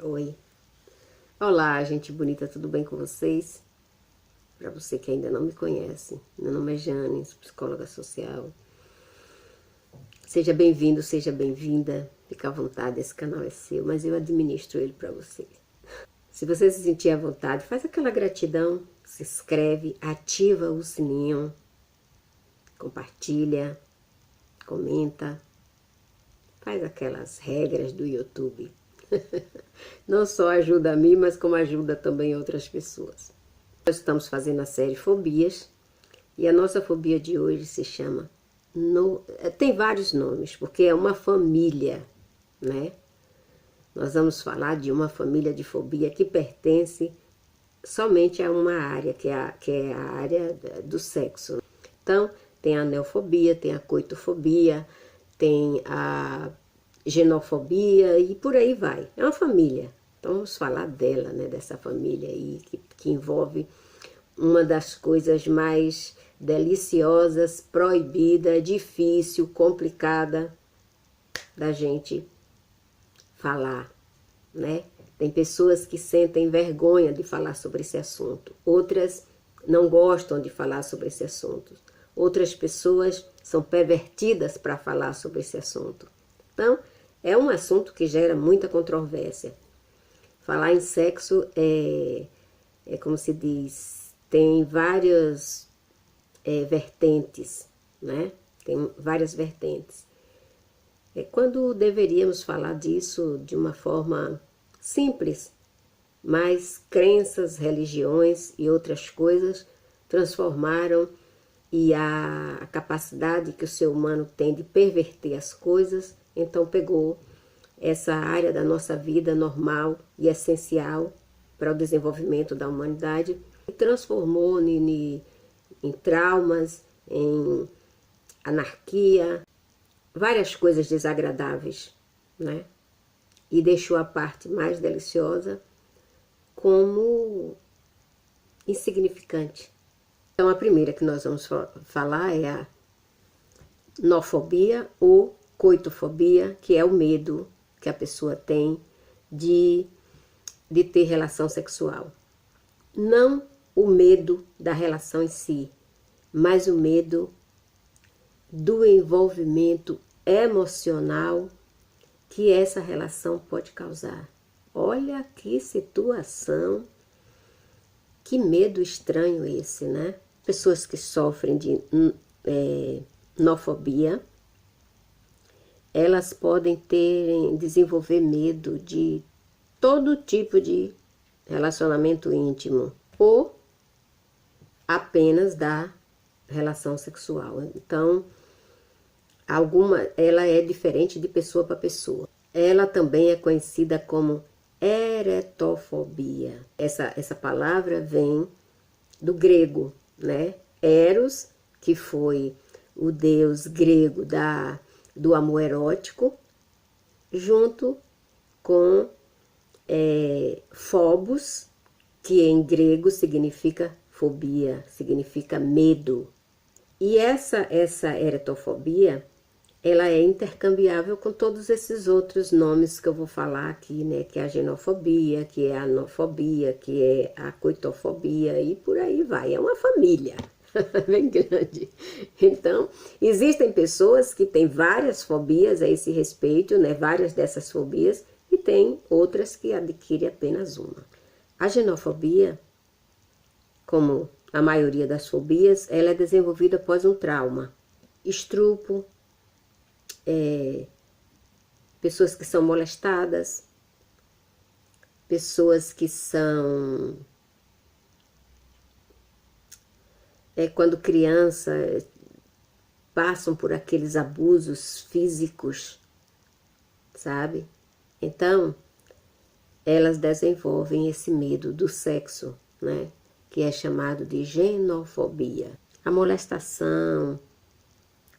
Oi. Olá, gente bonita, tudo bem com vocês? Para você que ainda não me conhece, meu nome é Jane, sou psicóloga social. Seja bem-vindo, seja bem-vinda. Fica à vontade, esse canal é seu, mas eu administro ele para vocês. Se você se sentir à vontade, faz aquela gratidão, se inscreve, ativa o sininho, compartilha, comenta, faz aquelas regras do YouTube. Não só ajuda a mim, mas como ajuda também outras pessoas. Nós estamos fazendo a série Fobias e a nossa fobia de hoje se chama... Tem vários nomes, porque é uma família, né? Nós vamos falar de uma família de fobia que pertence somente a uma área, que é a área do sexo. Então, tem a anelfobia, tem a coitofobia, tem a genofobia e por aí vai. É uma família. Então vamos falar dela, né, dessa família aí que envolve uma das coisas mais deliciosas, proibida, difícil, complicada da gente falar, né? Tem pessoas que sentem vergonha de falar sobre esse assunto, outras não gostam de falar sobre esse assunto, outras pessoas são pervertidas para falar sobre esse assunto. Então, é um assunto que gera muita controvérsia. Falar em sexo é como se diz, tem várias vertentes, né? Tem várias vertentes. É quando deveríamos falar disso de uma forma simples, mas crenças, religiões e outras coisas transformaram e a capacidade que o ser humano tem de perverter as coisas, então pegou essa área da nossa vida normal e essencial para o desenvolvimento da humanidade e transformou em traumas, em anarquia, várias coisas desagradáveis, né? E deixou a parte mais deliciosa como insignificante. Então a primeira que nós vamos falar é a nofobia ou coitofobia, que é o medo que a pessoa tem de ter relação sexual. Não o medo da relação em si, mas o medo do envolvimento emocional que essa relação pode causar. Olha que situação, que medo estranho esse, né? Pessoas que sofrem de nofobia, elas podem desenvolver medo de todo tipo de relacionamento íntimo ou apenas da relação sexual. Então, ela é diferente de pessoa para pessoa. Ela também é conhecida como eretofobia. Essa palavra vem do grego, né? Eros, que foi o deus grego do amor erótico, junto com phobos, que em grego significa fobia, significa medo. E essa eretofobia, ela é intercambiável com todos esses outros nomes que eu vou falar aqui, né? Que é a genofobia, que é a anofobia, que é a coitofobia e por aí vai. É uma família bem grande. Então, existem pessoas que têm várias fobias a esse respeito, né? Várias dessas fobias, e tem outras que adquirem apenas uma. A genofobia, como a maioria das fobias, ela é desenvolvida após um trauma. Estupro, pessoas que são molestadas, pessoas que são... quando criança, passam por aqueles abusos físicos, sabe? Então, elas desenvolvem esse medo do sexo, né? Que é chamado de genofobia. A molestação,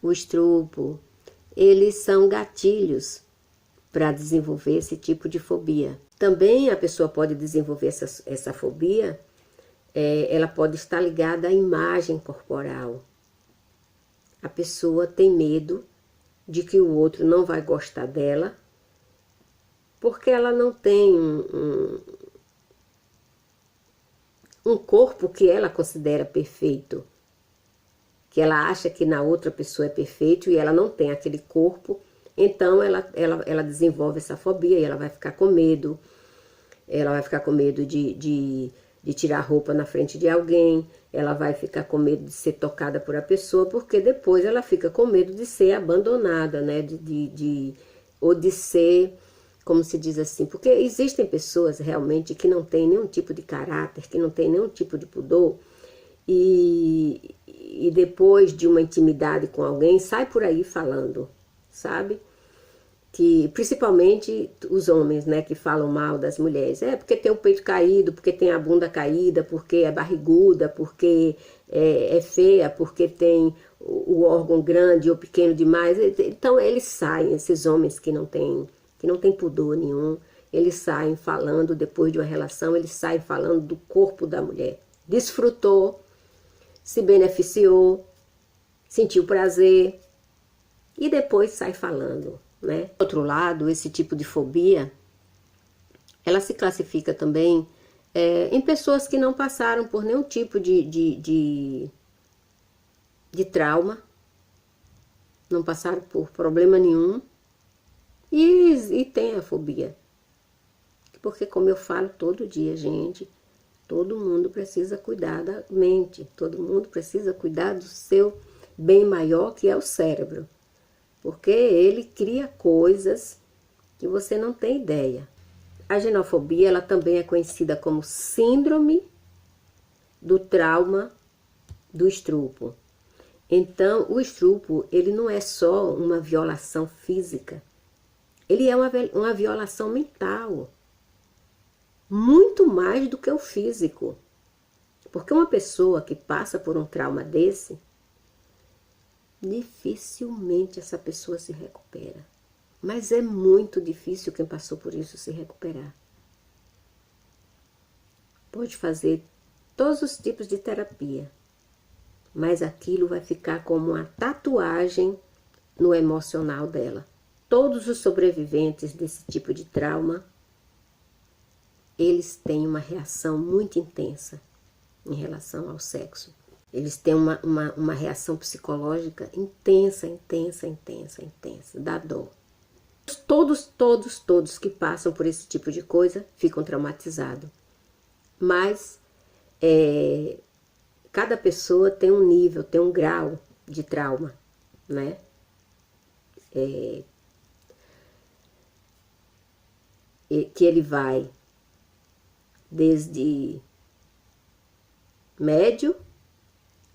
o estupro, eles são gatilhos para desenvolver esse tipo de fobia. Também a pessoa pode desenvolver essa fobia, ela pode estar ligada à imagem corporal. A pessoa tem medo de que o outro não vai gostar dela porque ela não tem um corpo que ela considera perfeito, que ela acha que na outra pessoa é perfeito e ela não tem aquele corpo, então ela desenvolve essa fobia e ela vai ficar com medo, de tirar roupa na frente de alguém, ela vai ficar com medo de ser tocada por a pessoa, porque depois ela fica com medo de ser abandonada, né? Ou de ser, como se diz assim, porque existem pessoas realmente que não têm nenhum tipo de caráter, que não têm nenhum tipo de pudor, e depois de uma intimidade com alguém, sai por aí falando, sabe? Que principalmente os homens, né, que falam mal das mulheres, porque tem o peito caído, porque tem a bunda caída, porque é barriguda, porque é feia, porque tem o órgão grande ou pequeno demais. Então eles saem, esses homens que não têm pudor nenhum, eles saem falando, depois de uma relação, eles saem falando do corpo da mulher. Desfrutou, se beneficiou, sentiu prazer e depois sai falando, né? Por outro lado, esse tipo de fobia, ela se classifica também em pessoas que não passaram por nenhum tipo de trauma, não passaram por problema nenhum e tem a fobia. Porque, como eu falo todo dia, gente, todo mundo precisa cuidar da mente, todo mundo precisa cuidar do seu bem maior, que é o cérebro. Porque ele cria coisas que você não tem ideia. A genofobia, ela também é conhecida como síndrome do trauma do estupro. Então, o estupro, ele não é só uma violação física, ele é uma violação mental, muito mais do que o físico. Porque uma pessoa que passa por um trauma desse, dificilmente essa pessoa se recupera. Mas é muito difícil quem passou por isso se recuperar. Pode fazer todos os tipos de terapia, mas aquilo vai ficar como uma tatuagem no emocional dela. Todos os sobreviventes desse tipo de trauma, eles têm uma reação muito intensa em relação ao sexo. Eles têm uma reação psicológica intensa, dá dor. Todos que passam por esse tipo de coisa ficam traumatizados. Mas cada pessoa tem um nível, tem um grau de trauma, né? Que ele vai desde médio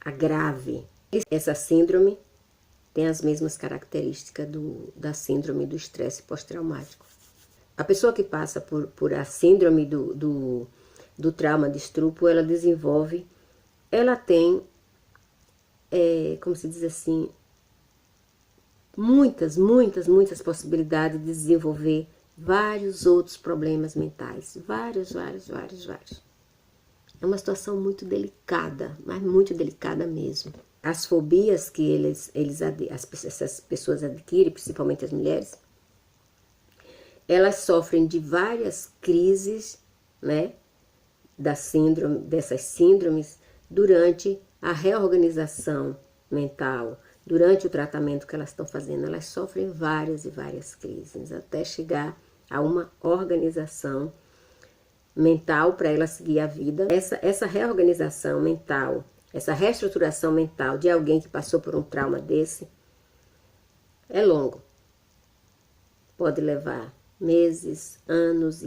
a grave. Essa síndrome tem as mesmas características da síndrome do estresse pós-traumático. A pessoa que passa por a síndrome do trauma de estupro, ela desenvolve, ela tem, como se diz assim, muitas possibilidades de desenvolver vários outros problemas mentais. Vários. É uma situação muito delicada, mas muito delicada mesmo. As fobias que essas pessoas adquirem, principalmente as mulheres, elas sofrem de várias crises, né, dessas síndromes durante a reorganização mental, durante o tratamento que elas estão fazendo. Elas sofrem várias crises, até chegar a uma organização mental para ela seguir a vida. Essa reorganização mental, essa reestruturação mental de alguém que passou por um trauma desse é longo. Pode levar meses, anos.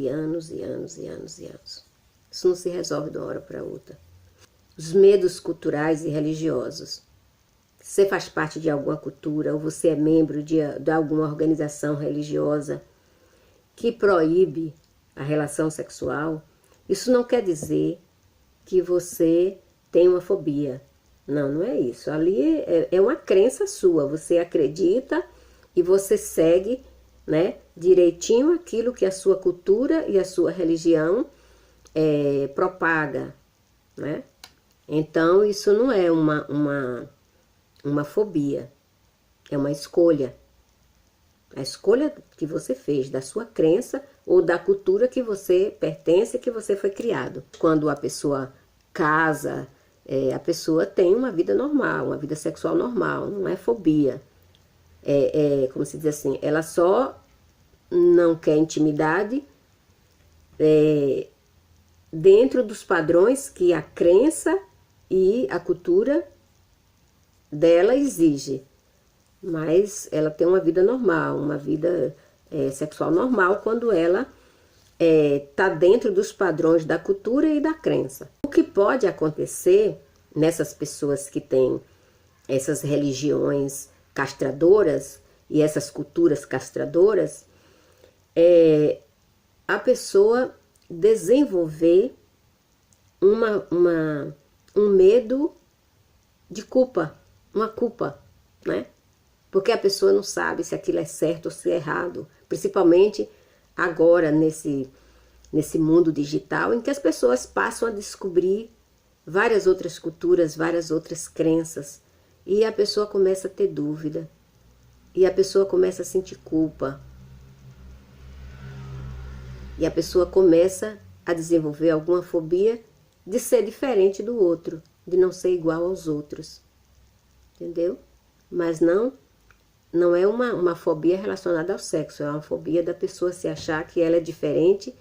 Isso não se resolve de uma hora para outra. Os medos culturais e religiosos. Você faz parte de alguma cultura ou você é membro de alguma organização religiosa que proíbe a relação sexual, isso não quer dizer que você tem uma fobia. Não é isso. Ali é uma crença sua. Você acredita e você segue, né, direitinho aquilo que a sua cultura e a sua religião propaga, né? Então, isso não é uma fobia. É uma escolha. A escolha que você fez da sua crença ou da cultura que você pertence, que você foi criado. Quando a pessoa casa, a pessoa tem uma vida normal, uma vida sexual normal, não é fobia. Como se diz assim, ela só não quer intimidade dentro dos padrões que a crença e a cultura dela exige. Mas ela tem uma vida normal, uma vida sexual normal quando ela está dentro dos padrões da cultura e da crença. O que pode acontecer nessas pessoas que têm essas religiões castradoras e essas culturas castradoras é a pessoa desenvolver um medo de culpa, uma culpa, né? Porque a pessoa não sabe se aquilo é certo ou se é errado, principalmente agora nesse mundo digital em que as pessoas passam a descobrir várias outras culturas, várias outras crenças, e a pessoa começa a ter dúvida, e a pessoa começa a sentir culpa, e a pessoa começa a desenvolver alguma fobia de ser diferente do outro, de não ser igual aos outros, entendeu? Mas não é uma fobia relacionada ao sexo, é uma fobia da pessoa se achar que ela é diferente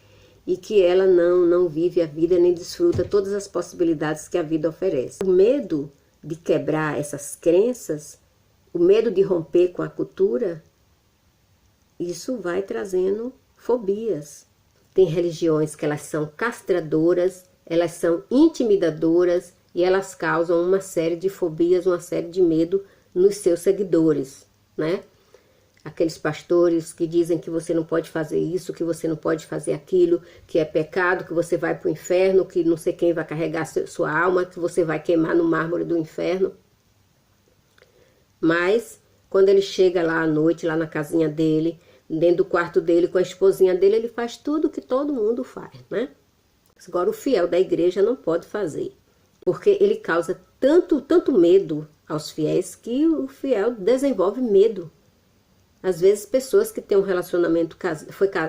e que ela não vive a vida nem desfruta todas as possibilidades que a vida oferece. O medo de quebrar essas crenças, o medo de romper com a cultura, isso vai trazendo fobias. Tem religiões que elas são castradoras, elas são intimidadoras e elas causam uma série de fobias, uma série de medo nos seus seguidores, né? Aqueles pastores que dizem que você não pode fazer isso, que você não pode fazer aquilo, que é pecado, que você vai para o inferno, que não sei quem vai carregar sua alma, que você vai queimar no mármore do inferno. Mas, quando ele chega lá à noite, lá na casinha dele, dentro do quarto dele, com a esposinha dele, ele faz tudo que todo mundo faz, né? Agora, o fiel da igreja não pode fazer, porque ele causa tanto medo aos fiéis que o fiel desenvolve medo. Às vezes, pessoas que têm um relacionamento,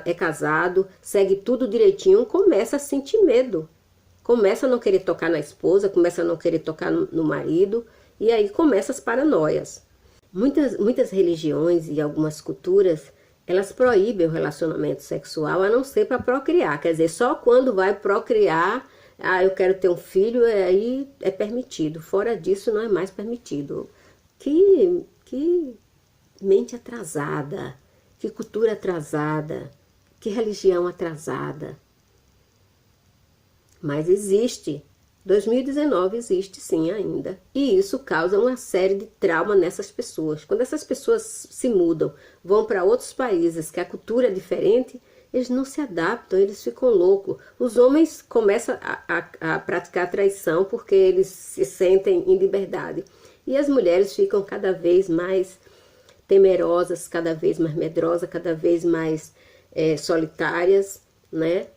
é casado, segue tudo direitinho, começa a sentir medo. Começa a não querer tocar na esposa, começa a não querer tocar no marido, e aí começam as paranoias. Muitas religiões e algumas culturas, elas proíbem o relacionamento sexual, a não ser para procriar. Quer dizer, só quando vai procriar, eu quero ter um filho, aí é permitido. Fora disso, não é mais permitido. Que mente atrasada, que cultura atrasada, que religião atrasada. Mas existe. 2019 existe sim ainda. E isso causa uma série de trauma nessas pessoas. Quando essas pessoas se mudam, vão para outros países que a cultura é diferente, eles não se adaptam, eles ficam loucos. Os homens começam a praticar traição porque eles se sentem em liberdade. E as mulheres ficam cada vez mais temerosas, cada vez mais medrosas, cada vez mais solitárias, né?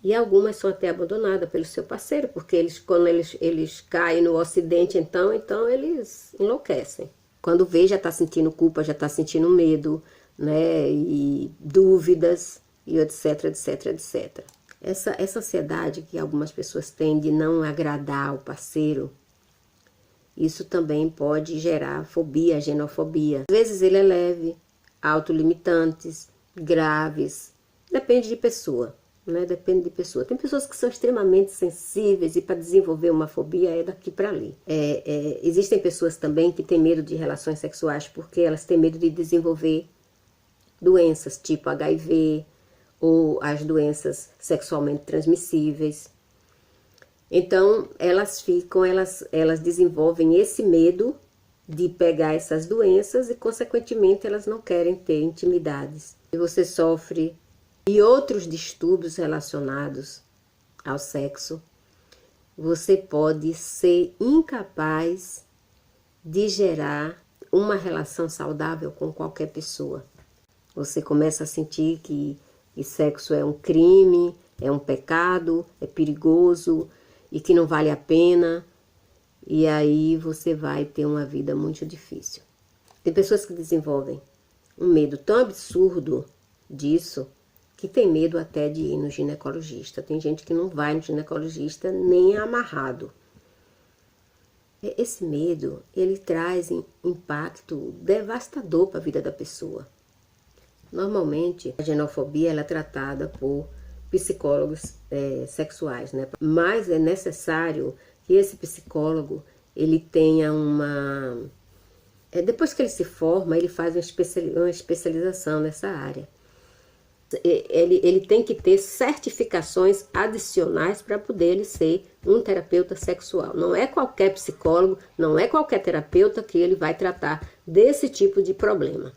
E algumas são até abandonadas pelo seu parceiro, porque quando eles caem no ocidente, então eles enlouquecem. Quando vê, já está sentindo culpa, já está sentindo medo, né? E dúvidas, e etc, etc, etc. Essa ansiedade que algumas pessoas têm de não agradar o parceiro, isso também pode gerar fobia, genofobia. Às vezes ele é leve, autolimitantes, graves, depende de pessoa. Né? Depende de pessoa. Tem pessoas que são extremamente sensíveis e para desenvolver uma fobia é daqui para ali. Existem pessoas também que têm medo de relações sexuais porque elas têm medo de desenvolver doenças tipo HIV ou as doenças sexualmente transmissíveis. Então elas desenvolvem esse medo de pegar essas doenças e consequentemente elas não querem ter intimidades. E você sofre e outros distúrbios relacionados ao sexo, você pode ser incapaz de gerar uma relação saudável com qualquer pessoa. Você começa a sentir que sexo é um crime, é um pecado, é perigoso e que não vale a pena, e aí você vai ter uma vida muito difícil. Tem pessoas que desenvolvem um medo tão absurdo disso, que tem medo até de ir no ginecologista. Tem gente que não vai no ginecologista nem amarrado. Esse medo, ele traz impacto devastador para a vida da pessoa. Normalmente, a genofobia ela é tratada por psicólogos sexuais, né? Mas é necessário que esse psicólogo, ele tenha uma... depois que ele se forma, ele faz uma especialização nessa área. Ele tem que ter certificações adicionais para poder ele ser um terapeuta sexual. Não é qualquer psicólogo, não é qualquer terapeuta que ele vai tratar desse tipo de problema.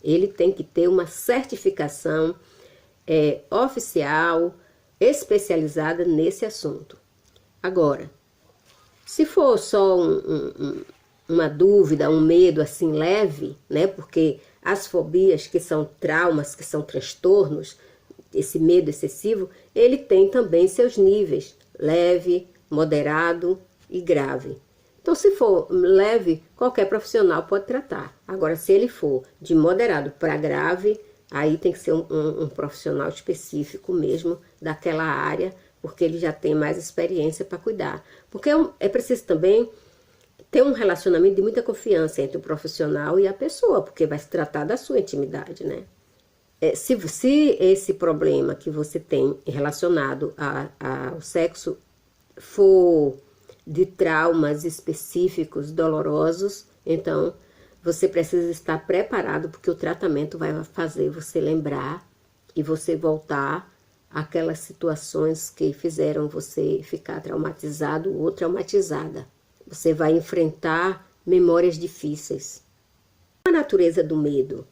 Ele tem que ter uma certificação oficial, especializada nesse assunto. Agora, se for só uma dúvida, um medo assim leve, né? Porque as fobias, que são traumas, que são transtornos, esse medo excessivo, ele tem também seus níveis, leve, moderado e grave. Então, se for leve, qualquer profissional pode tratar. Agora, se ele for de moderado para grave, aí tem que ser um profissional específico mesmo daquela área, porque ele já tem mais experiência para cuidar. Porque é preciso também ter um relacionamento de muita confiança entre o profissional e a pessoa, porque vai se tratar da sua intimidade, né? Se esse problema que você tem relacionado ao sexo for de traumas específicos, dolorosos, então você precisa estar preparado, porque o tratamento vai fazer você lembrar e você voltar àquelas situações que fizeram você ficar traumatizado ou traumatizada. Você vai enfrentar memórias difíceis. A natureza do medo,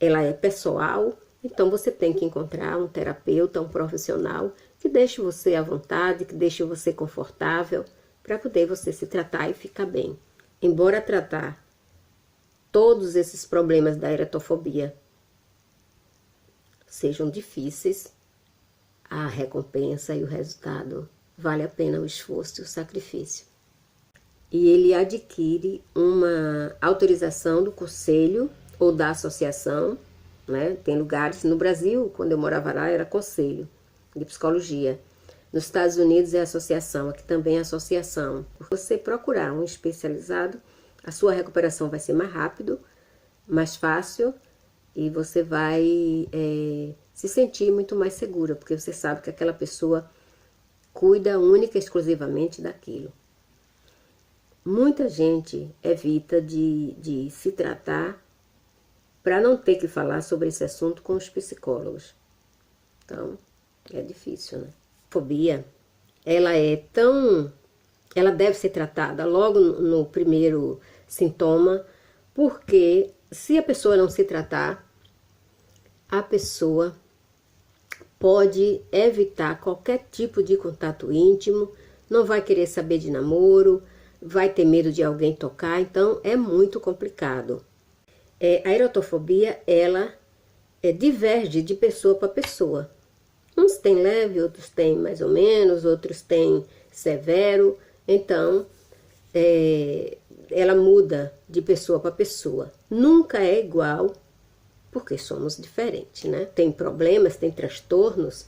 ela é pessoal, então você tem que encontrar um terapeuta, um profissional que deixe você à vontade, que deixe você confortável, para poder você se tratar e ficar bem. Embora tratar todos esses problemas da eretofobia sejam difíceis, a recompensa e o resultado vale a pena o esforço e o sacrifício. E ele adquire uma autorização do conselho ou da associação, né? Tem lugares, no Brasil, quando eu morava lá, era conselho de psicologia. Nos Estados Unidos é associação, aqui também é associação. Se você procurar um especializado, a sua recuperação vai ser mais rápido, mais fácil, e você vai se sentir muito mais segura, porque você sabe que aquela pessoa cuida única e exclusivamente daquilo. Muita gente evita de se tratar para não ter que falar sobre esse assunto com os psicólogos. Então, é difícil, né? A fobia, ela deve ser tratada logo no primeiro sintoma, porque se a pessoa não se tratar, a pessoa pode evitar qualquer tipo de contato íntimo, não vai querer saber de namoro, vai ter medo de alguém tocar, então é muito complicado. A erotofobia, ela diverge de pessoa para pessoa. Uns têm leve, outros têm mais ou menos, outros têm severo, então ela muda de pessoa para pessoa. Nunca é igual, porque somos diferentes, né? Tem problemas, tem transtornos,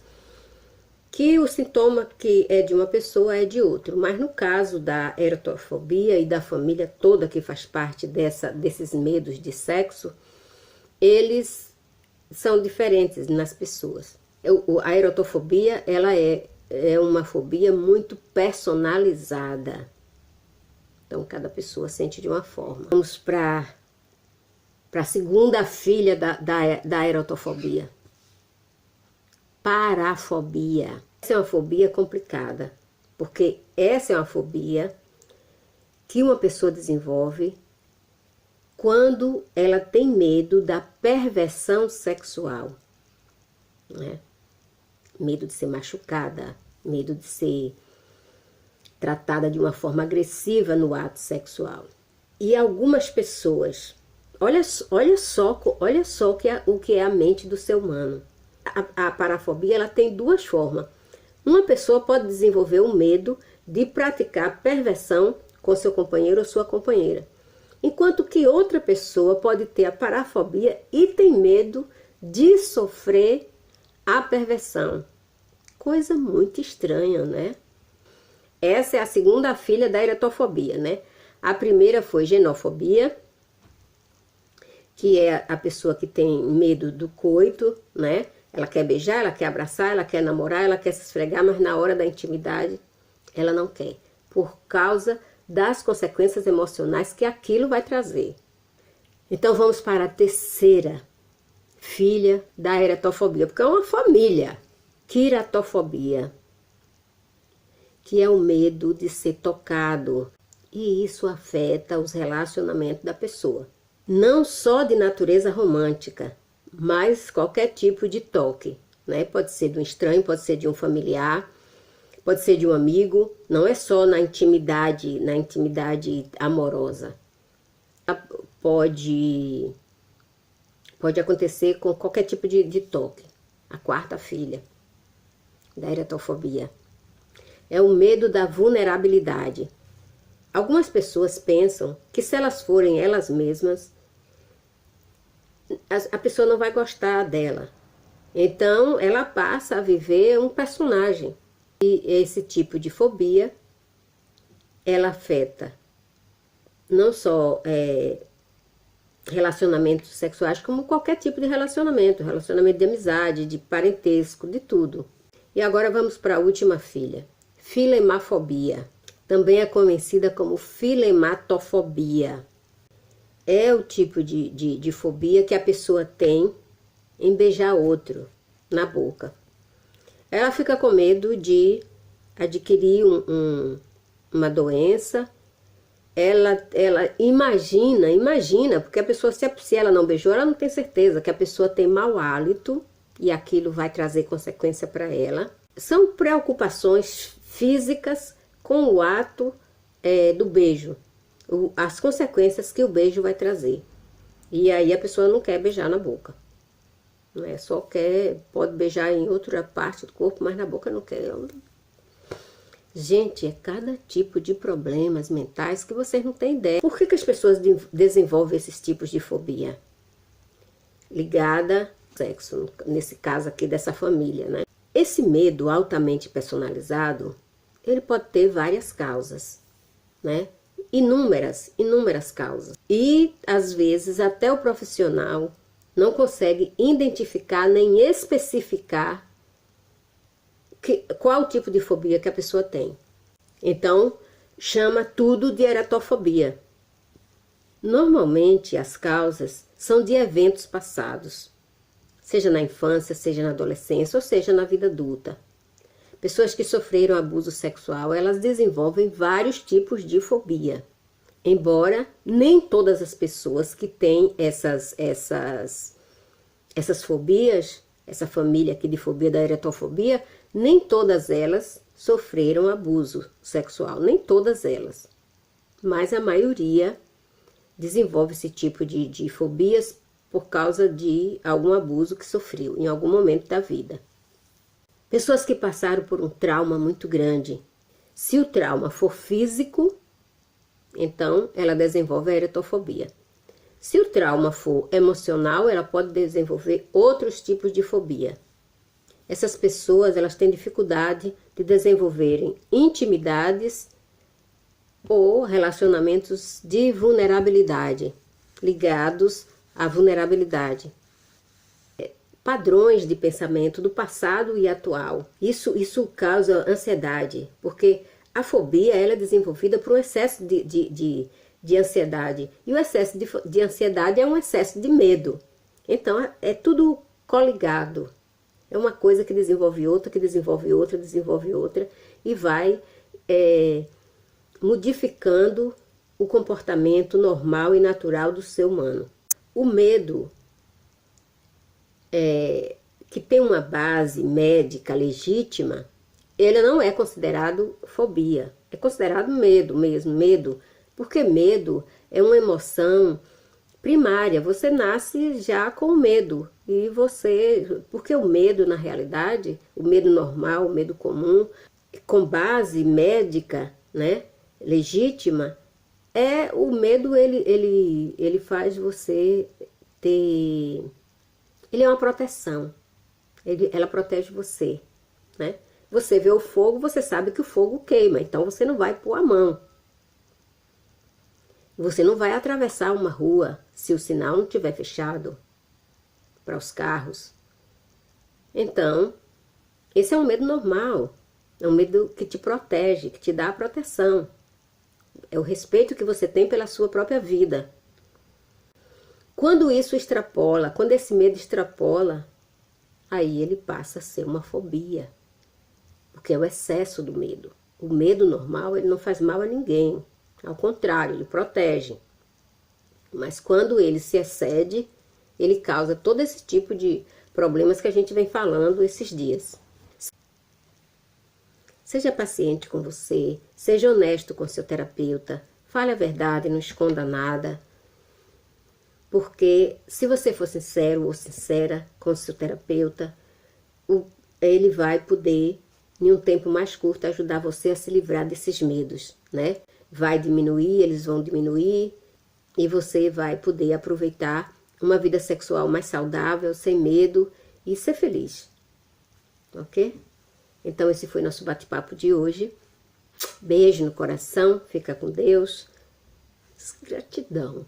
que o sintoma que é de uma pessoa é de outro. Mas no caso da erotofobia e da família toda que faz parte desses medos de sexo, eles são diferentes nas pessoas. A erotofobia, ela é uma fobia muito personalizada. Então, cada pessoa sente de uma forma. Vamos para a segunda filha da erotofobia. Parafobia. Essa é uma fobia complicada, porque essa é uma fobia que uma pessoa desenvolve quando ela tem medo da perversão sexual, né? Medo de ser machucada, medo de ser tratada de uma forma agressiva no ato sexual. E algumas pessoas, olha só o que é a mente do ser humano. A parafobia, ela tem duas formas. Uma pessoa pode desenvolver o medo de praticar perversão com seu companheiro ou sua companheira, enquanto que outra pessoa pode ter a parafobia e tem medo de sofrer a perversão. Coisa muito estranha, né? Essa é a segunda filha da eretofobia, né? A primeira foi genofobia, que é a pessoa que tem medo do coito, né? Ela quer beijar, ela quer abraçar, ela quer namorar, ela quer se esfregar, mas na hora da intimidade ela não quer, por causa das consequências emocionais que aquilo vai trazer. Então vamos para a terceira filha da eretofobia, porque é uma família. Quiratofobia, que é o medo de ser tocado, e isso afeta os relacionamentos da pessoa. Não só de natureza romântica, mas qualquer tipo de toque, né? Pode ser de um estranho, pode ser de um familiar, pode ser de um amigo, não é só na intimidade amorosa. Pode acontecer com qualquer tipo de toque. A quarta filha da eretofobia é o medo da vulnerabilidade. Algumas pessoas pensam que se elas forem elas mesmas, a pessoa não vai gostar dela. Então ela passa a viver um personagem. E esse tipo de fobia, ela afeta não só relacionamentos sexuais, como qualquer tipo de relacionamento de amizade, de parentesco, de tudo. E agora vamos para a última filha, filemafobia. Também é conhecida como filematofobia. É o tipo de fobia que a pessoa tem em beijar outro na boca. Ela fica com medo de adquirir uma doença. Ela imagina, porque a pessoa, se ela não beijou, ela não tem certeza que a pessoa tem mau hálito e aquilo vai trazer consequência para ela. São preocupações físicas com o ato do beijo, as consequências que o beijo vai trazer. E aí a pessoa não quer beijar na boca, né? Só pode beijar em outra parte do corpo, mas na boca não quer. Gente, é cada tipo de problemas mentais que vocês não têm ideia. Por que as pessoas desenvolvem esses tipos de fobia? Ligada ao sexo, nesse caso aqui dessa família, né? Esse medo altamente personalizado, ele pode ter várias causas, né? Inúmeras causas. E, às vezes, até o profissional não consegue identificar nem especificar qual tipo de fobia que a pessoa tem. Então, chama tudo de eretofobia. Normalmente, as causas são de eventos passados, seja na infância, seja na adolescência, ou seja na vida adulta. Pessoas que sofreram abuso sexual, elas desenvolvem vários tipos de fobia. Embora nem todas as pessoas que têm essas fobias, essa família aqui de fobia da eretofobia, nem todas elas sofreram abuso sexual, nem todas elas. Mas a maioria desenvolve esse tipo de fobias por causa de algum abuso que sofreu em algum momento da vida. Pessoas que passaram por um trauma muito grande. Se o trauma for físico, então ela desenvolve a eretofobia. Se o trauma for emocional, ela pode desenvolver outros tipos de fobia. Essas pessoas, elas têm dificuldade de desenvolverem intimidades ou relacionamentos de vulnerabilidade, ligados à vulnerabilidade. Padrões de pensamento do passado e atual. Isso causa ansiedade, porque a fobia ela é desenvolvida por um excesso de ansiedade. E o excesso de ansiedade é um excesso de medo. Então, é tudo coligado. É uma coisa que desenvolve outra, que desenvolve outra, desenvolve outra, e vai modificando o comportamento normal e natural do ser humano. O medo, que tem uma base médica legítima, ele não é considerado fobia, é considerado medo mesmo, medo, porque medo é uma emoção primária, você nasce já com medo, porque o medo na realidade, o medo normal, o medo comum, com base médica, né, legítima, o medo ele faz você ter Ele é uma proteção. Ela protege você, né? Você vê o fogo, você sabe que o fogo queima, então você não vai pôr a mão. Você não vai atravessar uma rua se o sinal não estiver fechado para os carros. Então, esse é um medo normal. É um medo que te protege, que te dá a proteção. É o respeito que você tem pela sua própria vida. Quando isso extrapola, quando esse medo extrapola, aí ele passa a ser uma fobia. Porque é o excesso do medo. O medo normal, ele não faz mal a ninguém. Ao contrário, ele protege. Mas quando ele se excede, ele causa todo esse tipo de problemas que a gente vem falando esses dias. Seja paciente com você, seja honesto com seu terapeuta, fale a verdade, não esconda nada. Porque se você for sincero ou sincera com seu terapeuta, ele vai poder, em um tempo mais curto, ajudar você a se livrar desses medos, né? Vai diminuir, eles vão diminuir e você vai poder aproveitar uma vida sexual mais saudável, sem medo e ser feliz, ok? Então esse foi nosso bate-papo de hoje. Beijo no coração, fica com Deus. Gratidão.